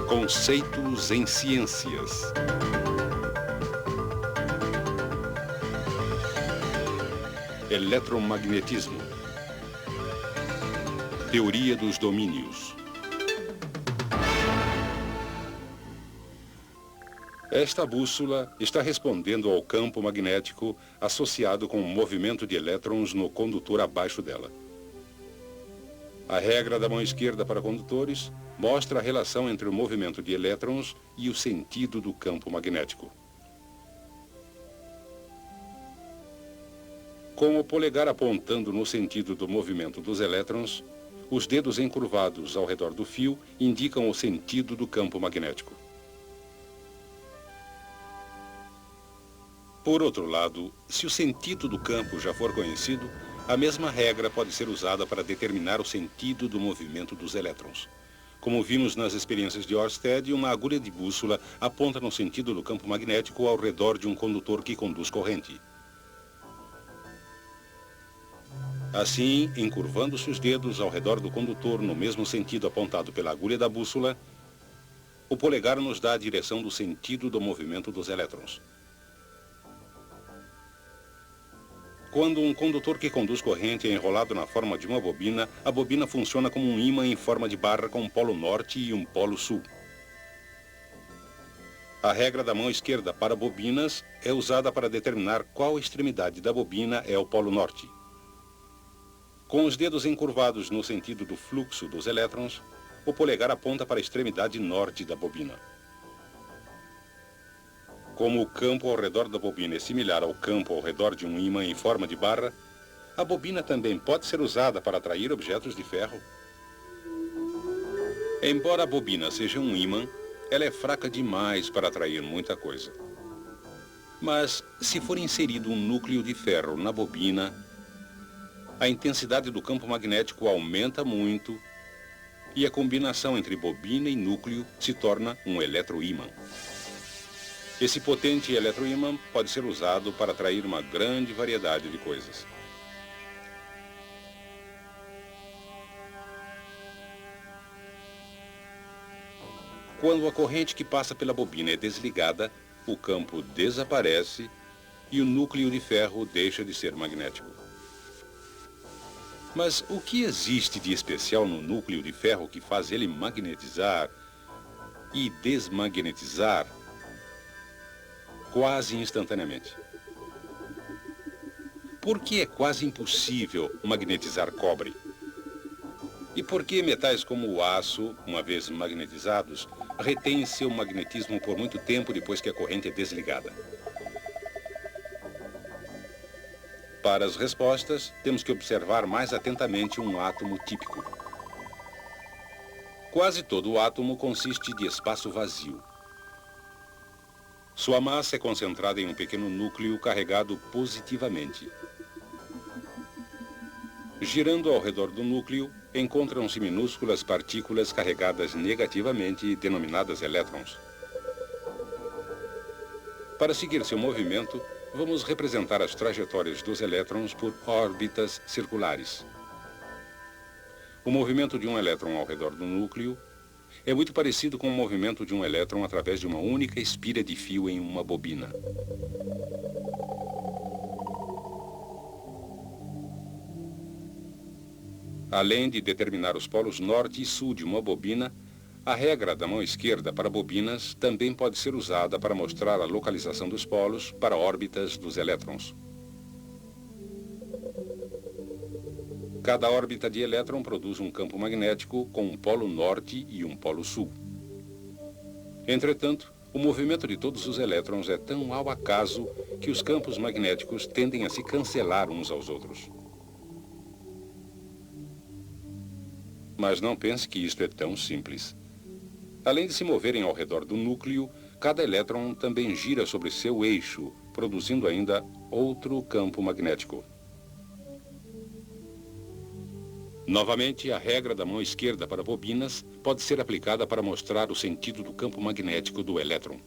Conceitos em ciências. Eletromagnetismo. Teoria dos domínios. Esta bússola está respondendo ao campo magnético associado com o movimento de elétrons no condutor abaixo dela. A regra da mão esquerda para condutores mostra a relação entre o movimento de elétrons e o sentido do campo magnético. Com o polegar apontando no sentido do movimento dos elétrons, os dedos encurvados ao redor do fio indicam o sentido do campo magnético. Por outro lado, se o sentido do campo já for conhecido, a mesma regra pode ser usada para determinar o sentido do movimento dos elétrons. Como vimos nas experiências de Ørsted, uma agulha de bússola aponta no sentido do campo magnético ao redor de um condutor que conduz corrente. Assim, encurvando-se os dedos ao redor do condutor no mesmo sentido apontado pela agulha da bússola, o polegar nos dá a direção do sentido do movimento dos elétrons. Quando um condutor que conduz corrente é enrolado na forma de uma bobina, a bobina funciona como um ímã em forma de barra com um polo norte e um polo sul. A regra da mão esquerda para bobinas é usada para determinar qual extremidade da bobina é o polo norte. Com os dedos encurvados no sentido do fluxo dos elétrons, o polegar aponta para a extremidade norte da bobina. Como o campo ao redor da bobina é similar ao campo ao redor de um ímã em forma de barra, a bobina também pode ser usada para atrair objetos de ferro. Embora a bobina seja um ímã, ela é fraca demais para atrair muita coisa. Mas, se for inserido um núcleo de ferro na bobina, a intensidade do campo magnético aumenta muito e a combinação entre bobina e núcleo se torna um eletroímã. Esse potente eletroímã pode ser usado para atrair uma grande variedade de coisas. Quando a corrente que passa pela bobina é desligada, o campo desaparece e o núcleo de ferro deixa de ser magnético. Mas o que existe de especial no núcleo de ferro que faz ele magnetizar e desmagnetizar quase instantaneamente? Por que é quase impossível magnetizar cobre? E por que metais como o aço, uma vez magnetizados, retêm seu magnetismo por muito tempo depois que a corrente é desligada? Para as respostas, temos que observar mais atentamente um átomo típico. Quase todo o átomo consiste de espaço vazio. Sua massa é concentrada em um pequeno núcleo carregado positivamente. Girando ao redor do núcleo, encontram-se minúsculas partículas carregadas negativamente, denominadas elétrons. Para seguir seu movimento, vamos representar as trajetórias dos elétrons por órbitas circulares. O movimento de um elétron ao redor do núcleo é muito parecido com o movimento de um elétron através de uma única espira de fio em uma bobina. Além de determinar os polos norte e sul de uma bobina, a regra da mão esquerda para bobinas também pode ser usada para mostrar a localização dos polos para órbitas dos elétrons. Cada órbita de elétron produz um campo magnético com um polo norte e um polo sul. Entretanto, o movimento de todos os elétrons é tão ao acaso que os campos magnéticos tendem a se cancelar uns aos outros. Mas não pense que isto é tão simples. Além de se moverem ao redor do núcleo, cada elétron também gira sobre seu eixo, produzindo ainda outro campo magnético. Novamente, a regra da mão esquerda para bobinas pode ser aplicada para mostrar o sentido do campo magnético do elétron.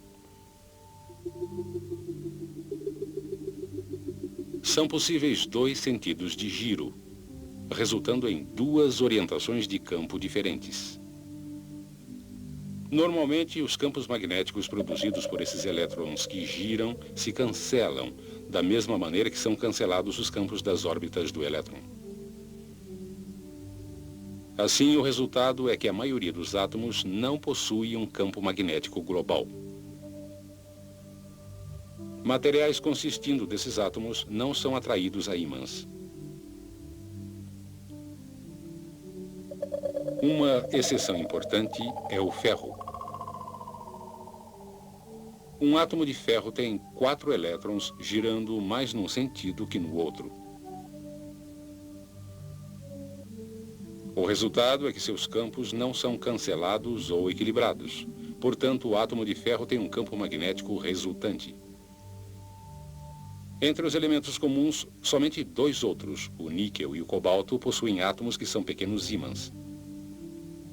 São possíveis dois sentidos de giro, resultando em duas orientações de campo diferentes. Normalmente, os campos magnéticos produzidos por esses elétrons que giram se cancelam, da mesma maneira que são cancelados os campos das órbitas do elétron. Assim, o resultado é que a maioria dos átomos não possui um campo magnético global. Materiais consistindo desses átomos não são atraídos a ímãs. Uma exceção importante é o ferro. Um átomo de ferro tem 4 elétrons girando mais num sentido que no outro. O resultado é que seus campos não são cancelados ou equilibrados. Portanto, o átomo de ferro tem um campo magnético resultante. Entre os elementos comuns, somente 2 outros, o níquel e o cobalto, possuem átomos que são pequenos ímãs.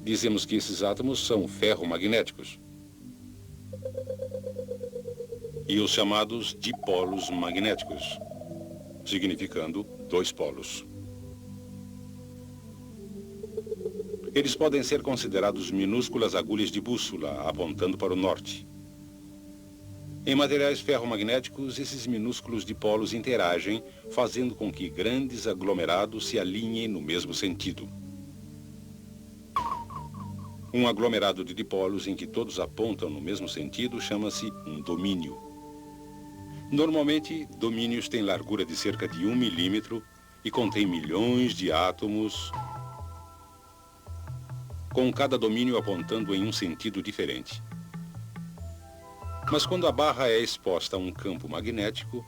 Dizemos que esses átomos são ferromagnéticos. E os chamados dipolos magnéticos, significando 2 polos. Eles podem ser considerados minúsculas agulhas de bússola, apontando para o norte. Em materiais ferromagnéticos, esses minúsculos dipolos interagem, fazendo com que grandes aglomerados se alinhem no mesmo sentido. Um aglomerado de dipolos em que todos apontam no mesmo sentido chama-se um domínio. Normalmente, domínios têm largura de cerca de 1 milímetro e contêm milhões de átomos, com cada domínio apontando em um sentido diferente. Mas quando a barra é exposta a um campo magnético,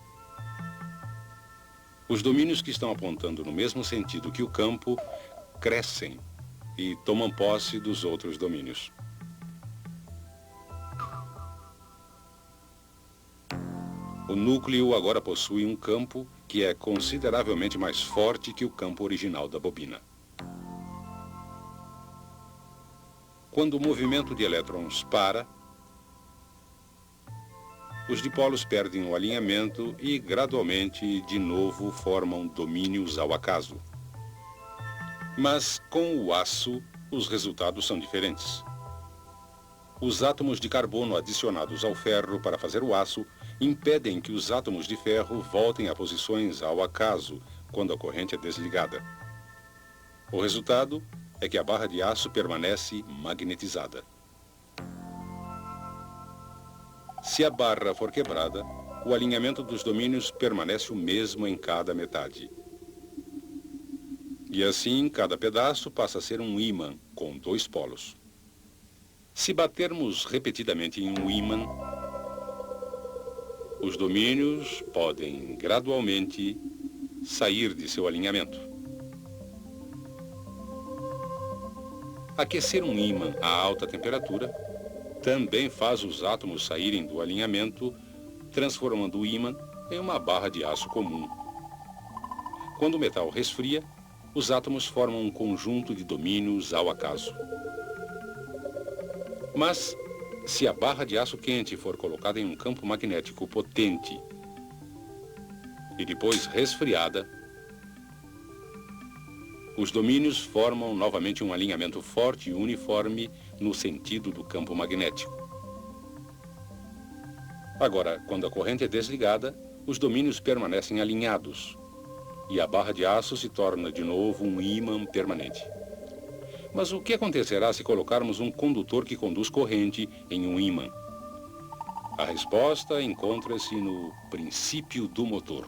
os domínios que estão apontando no mesmo sentido que o campo crescem e tomam posse dos outros domínios. O núcleo agora possui um campo que é consideravelmente mais forte que o campo original da bobina. Quando o movimento de elétrons para, os dipolos perdem o alinhamento e, gradualmente, de novo formam domínios ao acaso. Mas, com o aço, os resultados são diferentes. Os átomos de carbono adicionados ao ferro para fazer o aço impedem que os átomos de ferro voltem a posições ao acaso quando a corrente é desligada. O resultado é que a barra de aço permanece magnetizada. Se a barra for quebrada, o alinhamento dos domínios permanece o mesmo em cada metade. E assim, cada pedaço passa a ser um ímã com 2 polos. Se batermos repetidamente em um ímã, os domínios podem gradualmente sair de seu alinhamento. Aquecer um ímã a alta temperatura também faz os átomos saírem do alinhamento, transformando o ímã em uma barra de aço comum. Quando o metal resfria, os átomos formam um conjunto de domínios ao acaso. Mas, se a barra de aço quente for colocada em um campo magnético potente e depois resfriada, os domínios formam novamente um alinhamento forte e uniforme no sentido do campo magnético. Agora, quando a corrente é desligada, os domínios permanecem alinhados e a barra de aço se torna de novo um ímã permanente. Mas o que acontecerá se colocarmos um condutor que conduz corrente em um ímã? A resposta encontra-se no princípio do motor.